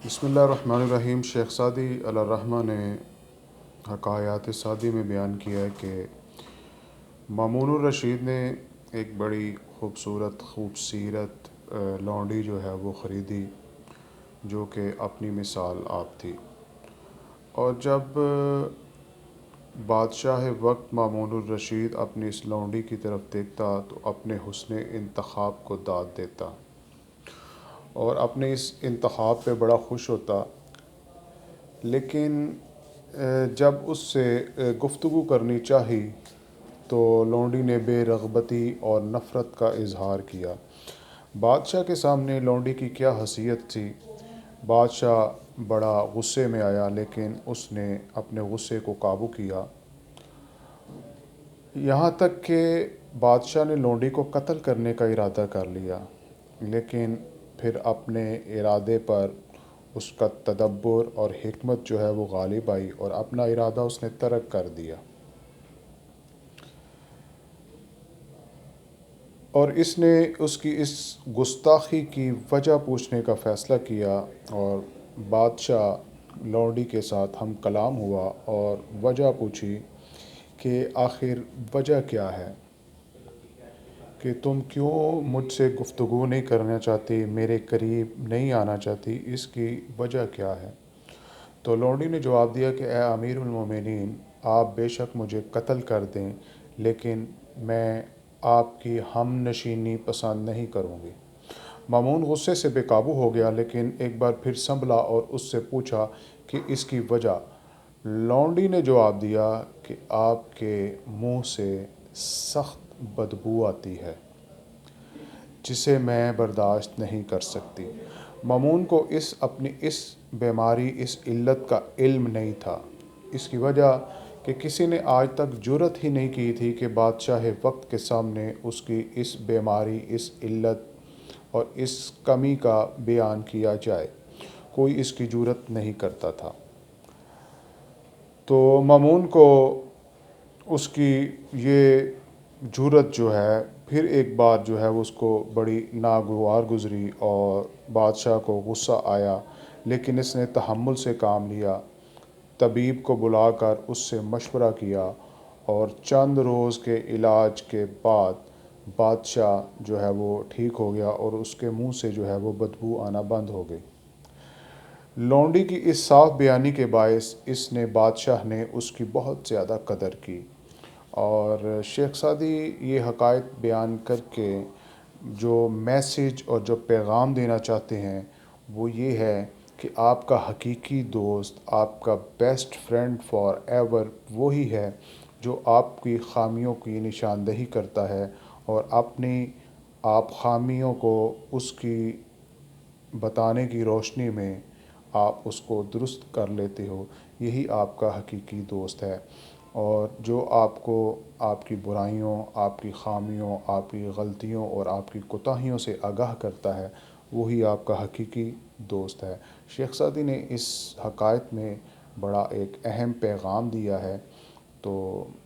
بسم اللہ الرحمن الرحیم۔ شیخ سعدی علیہ الرحمہ نے حکایات سعدی میں بیان کیا ہے کہ مامون الرشید نے ایک بڑی خوبصیرت لونڈی جو ہے وہ خریدی، جو کہ اپنی مثال آپ تھی۔ اور جب بادشاہ وقت مامون الرشید اپنی اس لونڈی کی طرف دیکھتا تو اپنے حسن انتخاب کو داد دیتا اور اپنے اس انتخاب پہ بڑا خوش ہوتا، لیکن جب اس سے گفتگو کرنی چاہی تو لونڈی نے بے رغبتی اور نفرت کا اظہار کیا۔ بادشاہ کے سامنے لونڈی کی کیا حیثیت تھی؟ بادشاہ بڑا غصے میں آیا، لیکن اس نے اپنے غصے کو قابو کیا، یہاں تک کہ بادشاہ نے لونڈی کو قتل کرنے کا ارادہ کر لیا، لیکن پھر اپنے ارادے پر اس کا تدبر اور حکمت جو ہے وہ غالب آئی اور اپنا ارادہ اس نے ترک کر دیا، اور اس نے اس کی اس گستاخی کی وجہ پوچھنے کا فیصلہ کیا۔ اور بادشاہ لونڈی کے ساتھ ہم کلام ہوا اور وجہ پوچھی کہ آخر وجہ کیا ہے، کہ تم کیوں مجھ سے گفتگو نہیں کرنا چاہتی، میرے قریب نہیں آنا چاہتی، اس کی وجہ کیا ہے؟ تو لونڈی نے جواب دیا کہ اے امیر المومنین، آپ بے شک مجھے قتل کر دیں، لیکن میں آپ کی ہم نشینی پسند نہیں کروں گی۔ مامون غصے سے بے قابو ہو گیا، لیکن ایک بار پھر سنبھلا اور اس سے پوچھا کہ اس کی وجہ۔ لونڈی نے جواب دیا کہ آپ کے منہ سے سخت بدبو آتی ہے، جسے میں برداشت نہیں کر سکتی۔ مامون کو اپنی اس بیماری، اس علت کا علم نہیں تھا۔ اس کی وجہ کہ کسی نے آج تک جرأت ہی نہیں کی تھی کہ بادشاہ وقت کے سامنے اس کی اس بیماری، اس علت اور اس کمی کا بیان کیا جائے، کوئی اس کی جرأت نہیں کرتا تھا۔ تو مامون کو اس کی یہ جرأت جو ہے پھر ایک بار جو ہے وہ اس کو بڑی ناگوار گزری اور بادشاہ کو غصہ آیا، لیکن اس نے تحمل سے کام لیا، طبیب کو بلا کر اس سے مشورہ کیا، اور چند روز کے علاج کے بعد بادشاہ جو ہے وہ ٹھیک ہو گیا اور اس کے منہ سے جو ہے وہ بدبو آنا بند ہو گئی۔ لونڈی کی اس صاف بیانی کے باعث اس نے بادشاہ نے اس کی بہت زیادہ قدر کی۔ اور شیخ سعدی یہ حقائق بیان کر کے جو میسیج اور جو پیغام دینا چاہتے ہیں وہ یہ ہے کہ آپ کا حقیقی دوست، آپ کا بیسٹ فرینڈ فار ایور وہی ہے جو آپ کی خامیوں کی نشاندہی کرتا ہے اور آپ خامیوں کو اس کی بتانے کی روشنی میں آپ اس کو درست کر لیتے ہو، یہی آپ کا حقیقی دوست ہے۔ اور جو آپ کو آپ کی برائیوں، آپ کی خامیوں، آپ کی غلطیوں اور آپ کی کوتاہیوں سے آگاہ کرتا ہے، وہی آپ کا حقیقی دوست ہے۔ شیخ سعدی نے اس حقائق میں بڑا ایک اہم پیغام دیا ہے۔ تو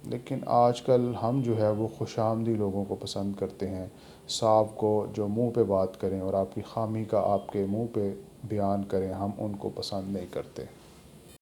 لیکن آج کل ہم جو ہے وہ خوش آمدی لوگوں کو پسند کرتے ہیں، صاحب کو جو منہ پہ بات کریں اور آپ کی خامی کا آپ کے منہ پہ بیان کریں، ہم ان کو پسند نہیں کرتے۔